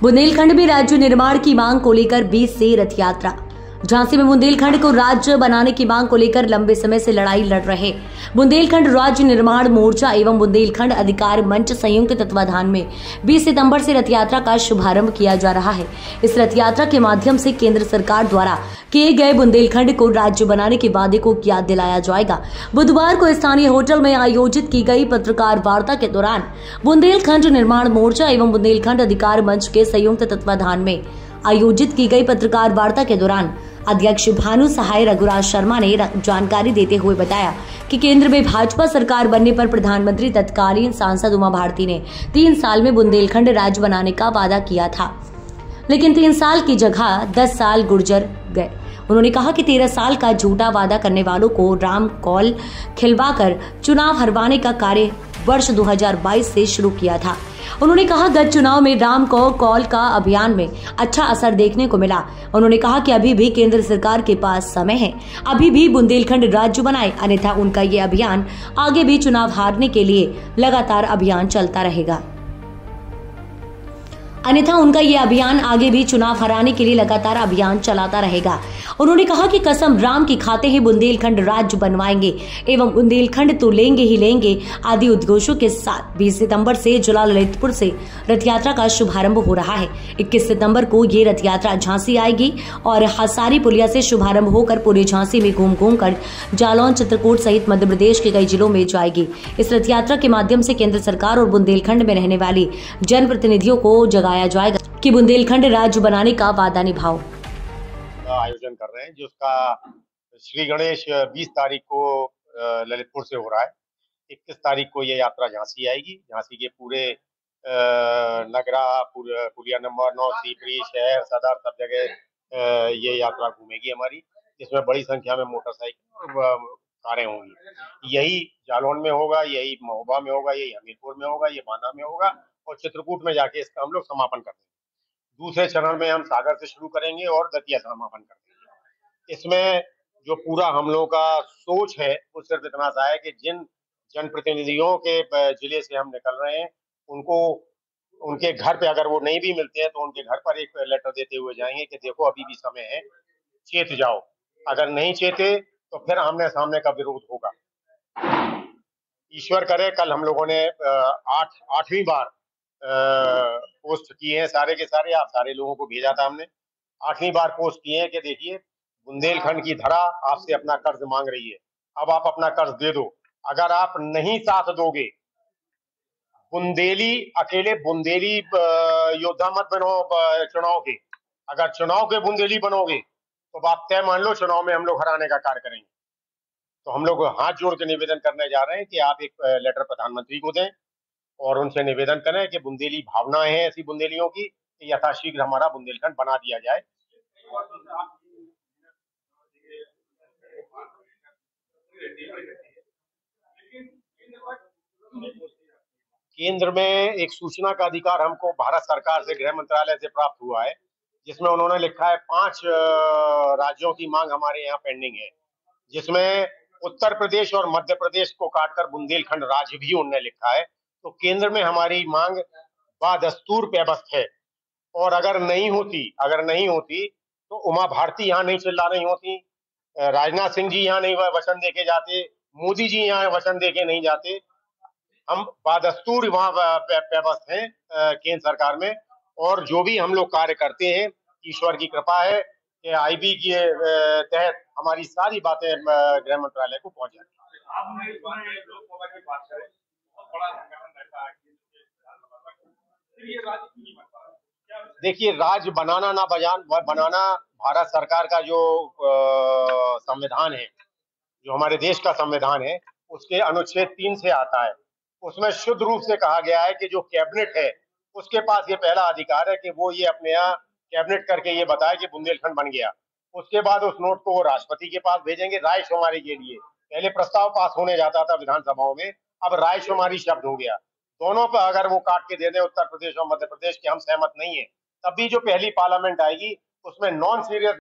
बुंदेलखंड में राज्य निर्माण की मांग को लेकर 20 से रथ यात्रा। झांसी में बुंदेलखंड को राज्य बनाने की मांग को लेकर लंबे समय से लड़ाई लड़ रहे बुंदेलखंड राज्य निर्माण मोर्चा एवं बुंदेलखंड अधिकार मंच संयुक्त तत्वाधान में 20 सितंबर से रथ यात्रा का शुभारंभ किया जा रहा है। इस रथ यात्रा के माध्यम से केंद्र सरकार द्वारा किए गए बुंदेलखंड को राज्य बनाने के वादे को याद दिलाया जाएगा। बुधवार को स्थानीय होटल में आयोजित की गई पत्रकार वार्ता के दौरान बुंदेलखंड निर्माण मोर्चा एवं बुंदेलखंड अधिकार मंच के संयुक्त तत्वाधान में आयोजित की गई पत्रकार वार्ता के दौरान अध्यक्ष भानु सहाय रघुराज शर्मा ने जानकारी देते हुए बताया कि केंद्र में भाजपा सरकार बनने पर प्रधानमंत्री तत्कालीन सांसद उमा भारती ने 3 साल में बुंदेलखंड राज्य बनाने का वादा किया था, लेकिन 3 साल की जगह 10 साल गुजर गए। उन्होंने कहा कि 13 साल का झूठा वादा करने वालों को राम कौल खिलवाकर चुनाव हरवाने का कार्य वर्ष 2022 से शुरू किया था। उन्होंने कहा गत चुनाव में राम कौल का अभियान में अच्छा असर देखने को मिला। उन्होंने कहा कि अभी भी केंद्र सरकार के पास समय है, अभी भी बुंदेलखंड राज्य बनाए, अन्यथा उनका ये अभियान आगे भी चुनाव हारने के लिए लगातार अभियान चलता रहेगा। चलाता रहेगा। उन्होंने कहा कि कसम राम की खाते हैं बुंदेलखंड राज्य बनवाएंगे एवं बुंदेलखंड तो लेंगे ही लेंगे आदि उद्घोषों के साथ 20 सितंबर से जिला ललितपुर से रथ यात्रा का शुभारंभ हो रहा है। 21 सितंबर को ये रथ यात्रा झांसी आएगी और हसारी पुलिया से शुभारंभ होकर पूरे झांसी में घूम कर जालौन, चित्रकूट सहित मध्य प्रदेश के कई जिलों में जाएगी। इस रथ यात्रा के माध्यम से केंद्र सरकार और बुंदेलखंड में रहने वाली जनप्रतिनिधियों को जगाया जाएगा कि बुंदेलखंड राज्य बनाने का वादा निभाओ। आयोजन कर रहे हैं जिसका श्री गणेश 20 तारीख को ललितपुर से हो रहा है। 21 तारीख को ये यात्रा झांसी आएगी। झांसी के पूरे नगरा, पुलिया नंबर 9, सीपरी, शहर, सदर सब जगह ये यात्रा घूमेगी हमारी, जिसमें बड़ी संख्या में मोटरसाइकिल कारें होंगी। यही जालौन में होगा, यही महोबा में होगा, यही हमीरपुर में होगा, ये बाना में होगा और चित्रकूट में जाके इसका हम लोग समापन कर देंगे। दूसरे चरण में हम सागर से शुरू करेंगे और दतिया समापन कर देंगे। इसमें जो पूरा हम लोगों का सोच है वो सिर्फ इतना सा है कि जिन जनप्रतिनिधियों के जिले से हम निकल रहे हैं उनको उनके घर पे अगर वो नहीं भी मिलते हैं तो उनके घर पर एक लेटर देते हुए जाएंगे कि देखो अभी भी समय है, चेत जाओ। अगर नहीं चेते तो फिर आमने सामने का विरोध होगा। ईश्वर करे कल हम लोगों ने 8वीं बार पोस्ट किए हैं, सारे के सारे आप सारे लोगों को भेजा था हमने। 8वीं बार पोस्ट किए हैं कि देखिए बुंदेलखंड की धरा आपसे अपना कर्ज मांग रही है, अब आप अपना कर्ज दे दो। अगर आप नहीं साथ दोगे, अकेले बुंदेली योद्धा मत बनो चुनाव के। अगर चुनाव के बुंदेली बनोगे तो आप तय मान लो चुनाव में हम लोग हराने का कार्य करेंगे। तो हम लोग हाथ जोड़ के निवेदन करने जा रहे हैं कि आप एक लेटर प्रधानमंत्री को दें और उनसे निवेदन करें कि बुंदेली भावनाएं हैं ऐसी बुंदेलियों की कि यथाशीघ्र हमारा बुंदेलखंड बना दिया जाए। केंद्र में एक सूचना का अधिकार हमको भारत सरकार से, गृह मंत्रालय से प्राप्त हुआ है, जिसमें उन्होंने लिखा है 5 राज्यों की मांग हमारे यहाँ पेंडिंग है, जिसमें उत्तर प्रदेश और मध्य प्रदेश को काटकर बुंदेलखंड राज्य भी उन्होंने लिखा है। तो केंद्र में हमारी मांग बदस्तूर पेबस्त है और अगर नहीं होती तो उमा भारती यहाँ नहीं चिल्ला रही होती, राजनाथ सिंह जी यहाँ नहीं वचन देके जाते, मोदी जी यहाँ वचन देके नहीं जाते। हम बदस्तूर वहाँ पेबस्त हैं केंद्र सरकार में, और जो भी हम लोग कार्य करते हैं ईश्वर की कृपा है कि आईबी के तहत हमारी सारी बातें गृह मंत्रालय को पहुंच जाती है। देखिए राज्य बनाना ना बनाना भारत सरकार का जो संविधान है, जो हमारे देश का संविधान है, उसके अनुच्छेद 3 से आता है। उसमें शुद्ध रूप से कहा गया है कि जो कैबिनेट है उसके पास ये पहला अधिकार है कि वो ये अपने यहाँ कैबिनेट करके ये बताए कि बुंदेलखंड बन गया। उसके बाद उस नोट को वो राष्ट्रपति के पास भेजेंगे रायशुमारी के लिए। पहले प्रस्ताव पास होने जाता था विधानसभाओं में, अब रायशुमारी शब्द हो गया। दोनों पर अगर वो काट के दे दें उत्तर प्रदेश और मध्य प्रदेश के हम सहमत नहीं है, तब भी जो पहली पार्लियामेंट आएगी उसमें नॉन सीरियस